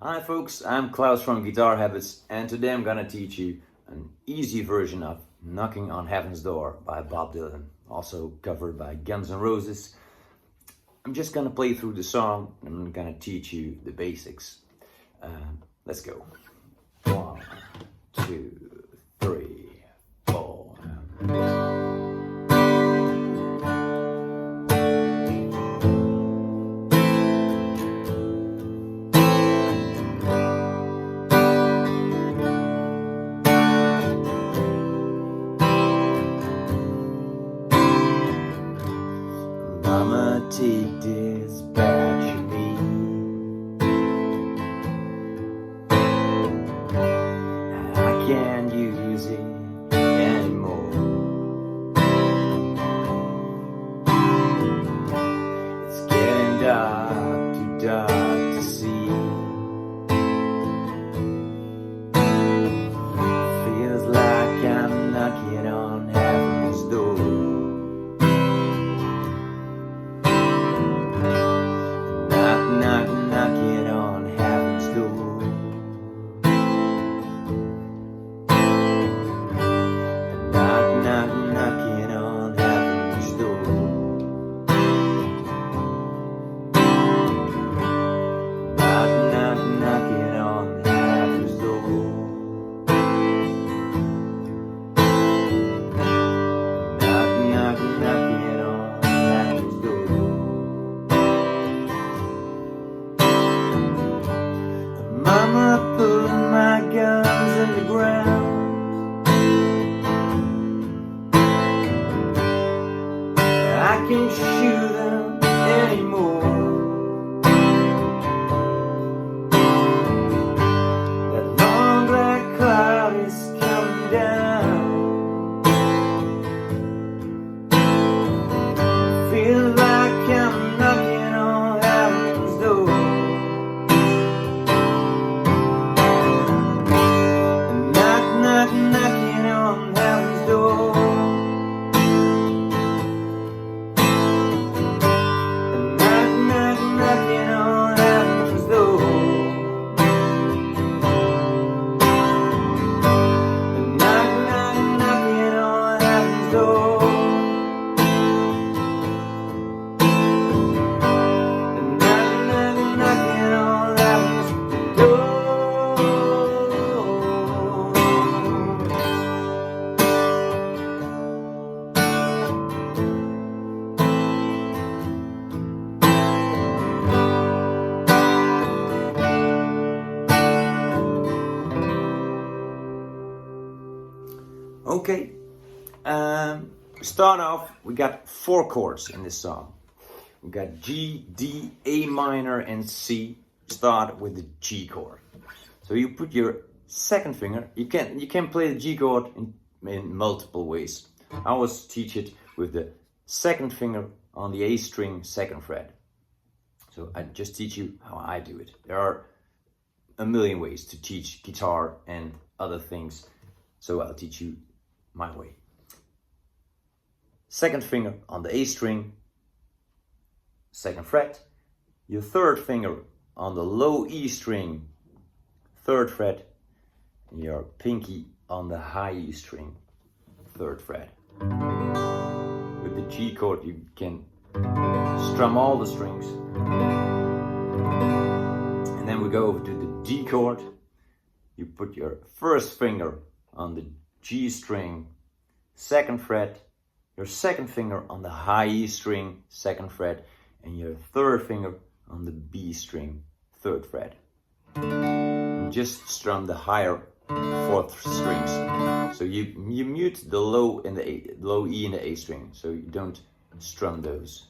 Hi folks, I'm Klaus from Guitar Habits, and today I'm gonna teach you an easy version of Knocking on Heaven's Door by Bob Dylan, also covered by Guns N' Roses. I'm just gonna play through the song and I'm gonna teach you the basics. Let's go. 1, 2, 3, 4. Mama, take this badge you need. I can't use it anymore. It's getting dark, too dark to see. Feels like I'm knocking on heaven's door. Knocking on heaven's door. Knocking on heaven's door. Knocking on heaven's door. Knocking on heaven's door. Mama put my guns in the ground. I can't shoot them anymore. That long black cloud is coming down. Feel like I'm knocking on heaven's door. Knocking on heaven's door. Knocking on heaven's door. Knocking on heaven's door. Knocking on heaven's door. Okay, start off, we got 4 chords in this song. We got G, D, A minor and C. Start with the G chord. So you put your second finger, you can play the G chord in multiple ways. I always teach it with the second finger on the A string, 2nd fret. So I just teach you how I do it. There are a million ways to teach guitar and other things, so I'll teach you my way. 2nd finger on the A string, 2nd fret. Your 3rd finger on the low E string, 3rd fret. And your pinky on the high E string, 3rd fret. With the G chord you can strum all the strings. And then we go over to the D chord. You put your 1st finger on the G string, 2nd fret, your 2nd finger on the high E string, 2nd fret, and your 3rd finger on the B string, 3rd fret. And just strum the higher 4th strings. So you mute the low E in the A string, so you don't strum those.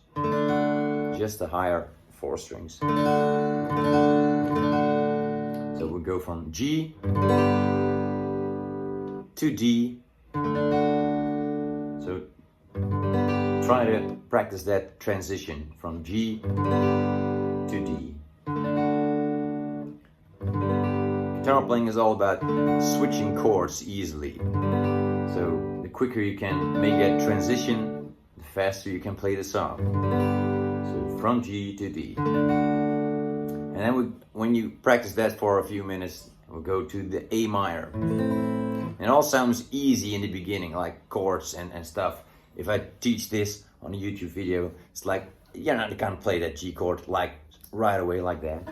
Just the higher 4 strings. So we go from G to D. So try to practice that transition from G to D. Guitar playing is all about switching chords easily. So the quicker you can make that transition, the faster you can play the song. So from G to D. And then when you practice that for a few minutes, we'll go to the A minor. And it all sounds easy in the beginning, like chords and stuff. If I teach this on a YouTube video, it's like, you're not gonna play that G chord like right away like that.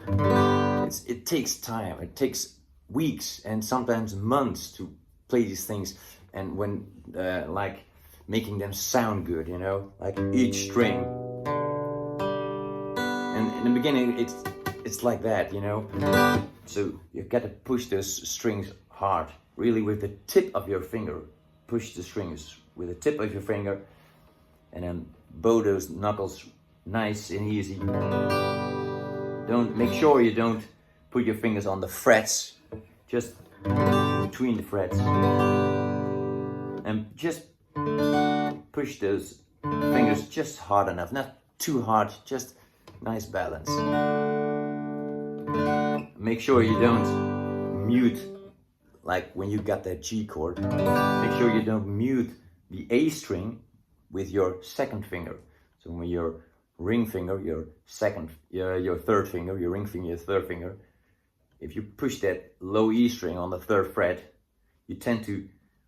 It takes time, it takes weeks and sometimes months to play these things, and when like making them sound good, you know, like each string. And in the beginning it's like that, you know. So you gotta push those strings hard, really with the tip of your finger. Push the strings with the tip of your finger, and then bow those knuckles nice and easy. Make sure you don't put your fingers on the frets, just between the frets, and just push those fingers just hard enough, not too hard, just nice balance. Make sure you don't mute, like when you got that G chord, make sure you don't mute the A string with your second finger. So when your ring finger, your third finger, your ring finger, your third finger, if you push that low E string on the third fret, you tend to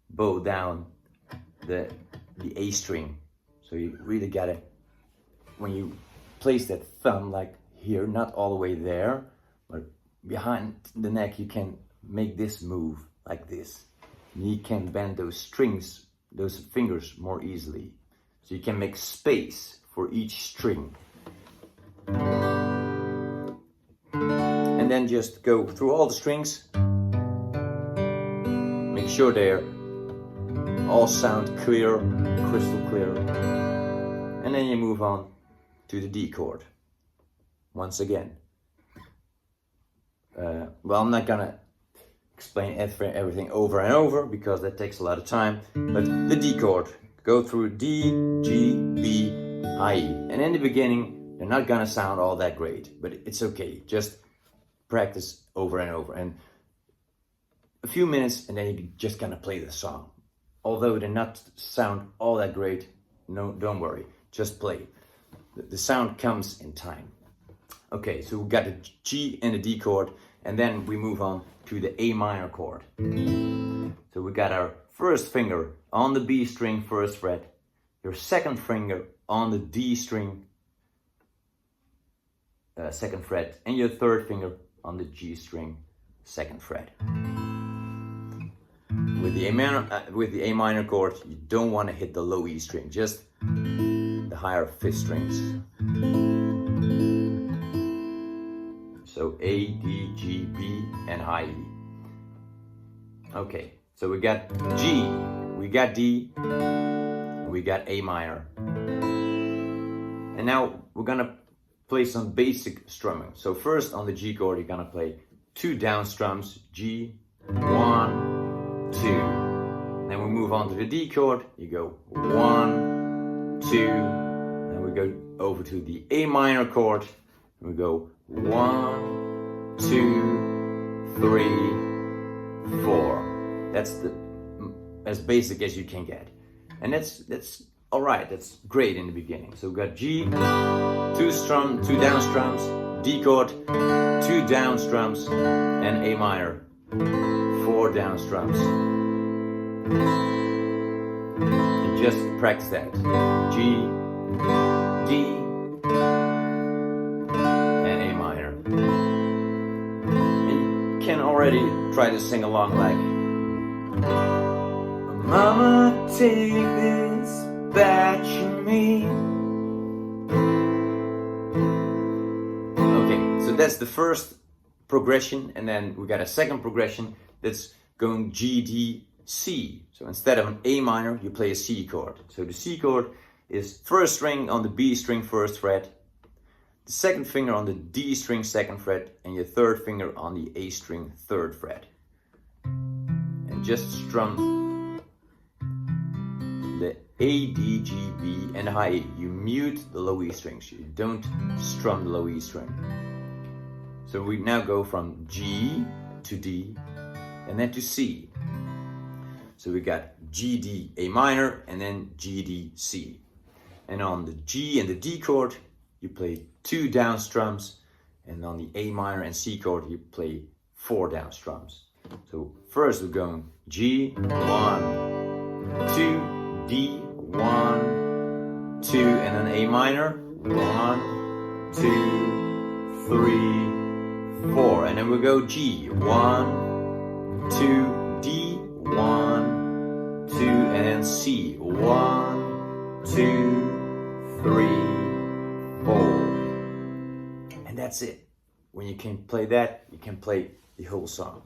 bow down the A string. So you really gotta, when you place that thumb like here, not all the way there, but behind the neck, you can make this move like this. And you can bend those strings, those fingers more easily. So you can make space for each string. And then just go through all the strings. Make sure they're all sound clear, crystal clear. And then you move on to the D chord. Once again. Well, I'm not gonna explain everything over and over because that takes a lot of time. But the D chord. Go through D, G, B, I, E. And in the beginning, they're not gonna sound all that great, but it's okay. Just practice over and over. And a few minutes, and then you're just gonna play the song. Although they not sound all that great, no, don't worry. Just play. The sound comes in time. Okay, so we got the G and the D chord, and then we move on to the A minor chord. So we got our first finger on the B string, first fret, your second finger on the D string, second fret, and your third finger on the G string, second fret. With the A minor chord, you don't want to hit the low E string, just the higher fifth strings. So A, D, G, B, and high E. Okay, so we got G, we got D, we got A minor. And now we're gonna play some basic strumming. So first on the G chord, you're gonna play 2 down strums, G, 1, 2. Then we move on to the D chord, you go 1, 2, and we go over to the A minor chord, and we go 1, 2, 3, 4. That's as basic as you can get. And that's all right, that's great in the beginning. So we got G, 2 down strums, D chord, 2 down strums, and A minor, 4 down strums. And just practice that. G, D, and A minor. And you can already try to sing along like, Mama, take this back from me. Okay, so that's the first progression, and then we got a second progression that's going G, D, C. So instead of an A minor, you play a C chord. So the C chord is first string on the B string, first fret, the second finger on the D string, second fret, and your third finger on the A string, third fret. And just strum the A, D, G, B, and high E. You mute the low E strings. You don't strum the low E string. So we now go from G to D and then to C. So we got G, D, A minor, and then G, D, C. And on the G and the D chord, you play 2 down strums, And on the A minor and C chord, you play 4 down strums. So first we're going G, 1, 2, D, 1, 2, and then A minor, 1, 2, 3, 4, and then we go G, 1, 2, D, 1, 2, and then C, 1, 2, 3, 4, and that's it. When you can play that, you can play the whole song.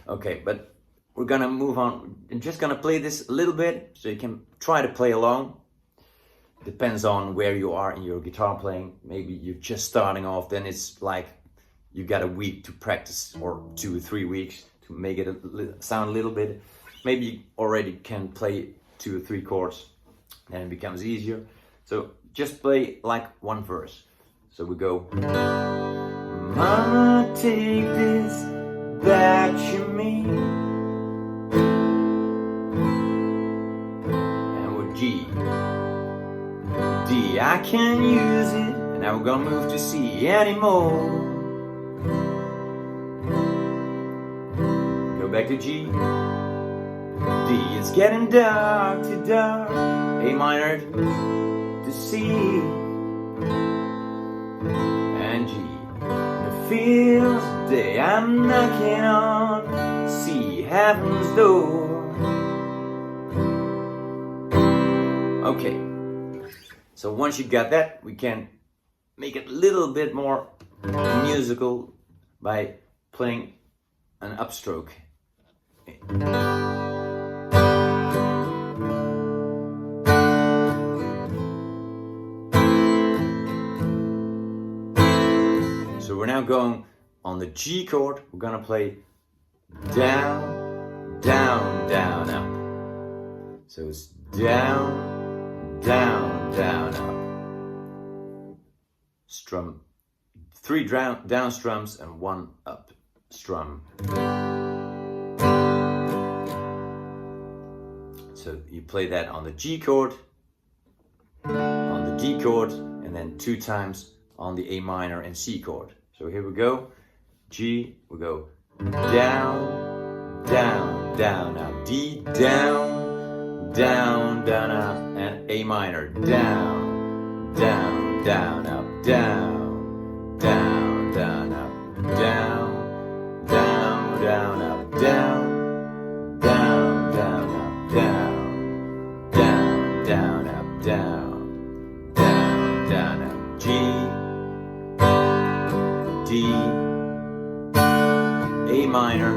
Okay, but we're gonna move on. I'm just gonna play this a little bit so you can try to play along. Depends on where you are in your guitar playing. Maybe you're just starting off, then it's like you got a week to practice, or 2 or 3 weeks to make it sound a little bit. Maybe you already can play 2 or 3 chords, then it becomes easier. So just play like one verse. So we go, Mama, take this that you mean, and with G, D, I can't use it, and now we're gonna move to C anymore. Go back to G, D, it's getting dark to dark, A minor to C, and G. Feels the day I'm knocking on, see heaven's door. Okay, so once you got that, we can make it a little bit more musical by playing an upstroke. So we're now going on the G chord. We're gonna play down, down, down, up. So it's down, down, down, up. Strum, 3 down strums and 1 up strum. So you play that on the G chord, on the D chord, and then 2 times on the A minor and C chord. So here we go, G, we go down, down, down, up, D, down, down, down, up, and A minor, down, down, down, up, down, down, down, up, down, down, down, up, down, down, down, up, down, down, down, up, down, down, down, up, G, D, A minor,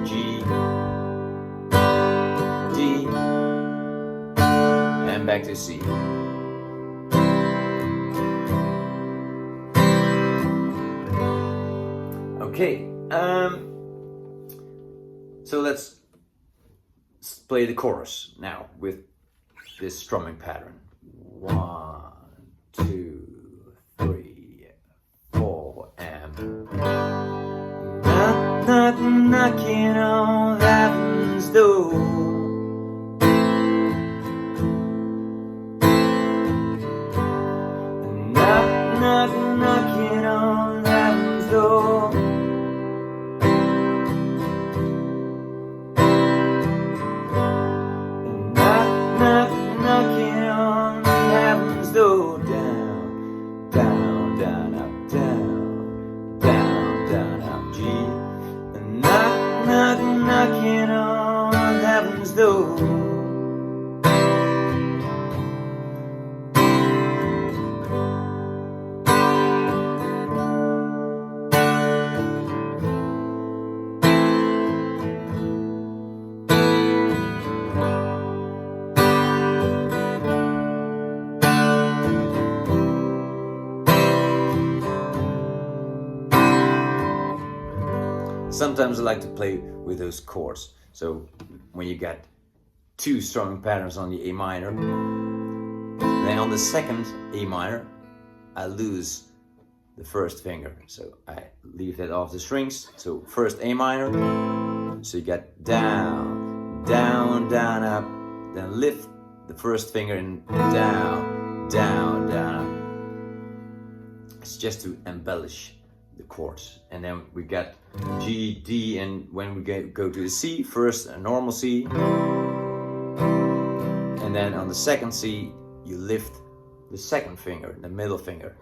G, D, and back to C. Okay, so let's play the chorus now with this strumming pattern. 1, 2, 3, 4, and knock, knock, knocking on heaven's door. Knock, knock, knocking on heaven's door. Knock, knock, knocking on heaven's door. Down, down, down, up, down, down, down, up, G. Knock, knock, knocking on heaven's door. Sometimes I like to play with those chords. So when you got 2 strumming patterns on the A minor, then on the second A minor, I lose the first finger. So I leave that off the strings. So first A minor, so you got down, down, down, up, then lift the first finger and down, down, down. It's just to embellish the chords. And then we got G, D, and when we go to the C, first a normal C, and then on the second C, you lift the second finger, the middle finger.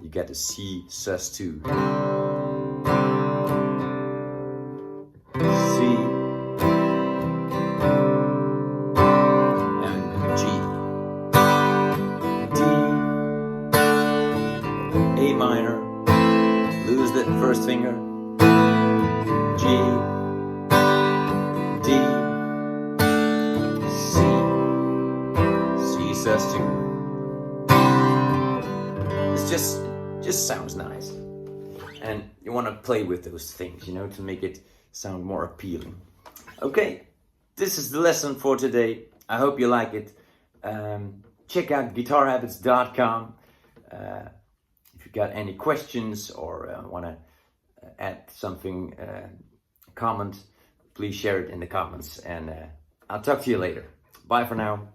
You get the C sus2. C and G, D, A minor, lose the first finger, G, D, C, C sus2. It's just sounds nice, and you want to play with those things, you know, to make it sound more appealing. Okay, this is the lesson for today. I hope you like it. Check out guitarhabits.com. If you got any questions or want to add something, comment, please share it in the comments, and I'll talk to you later. Bye for now.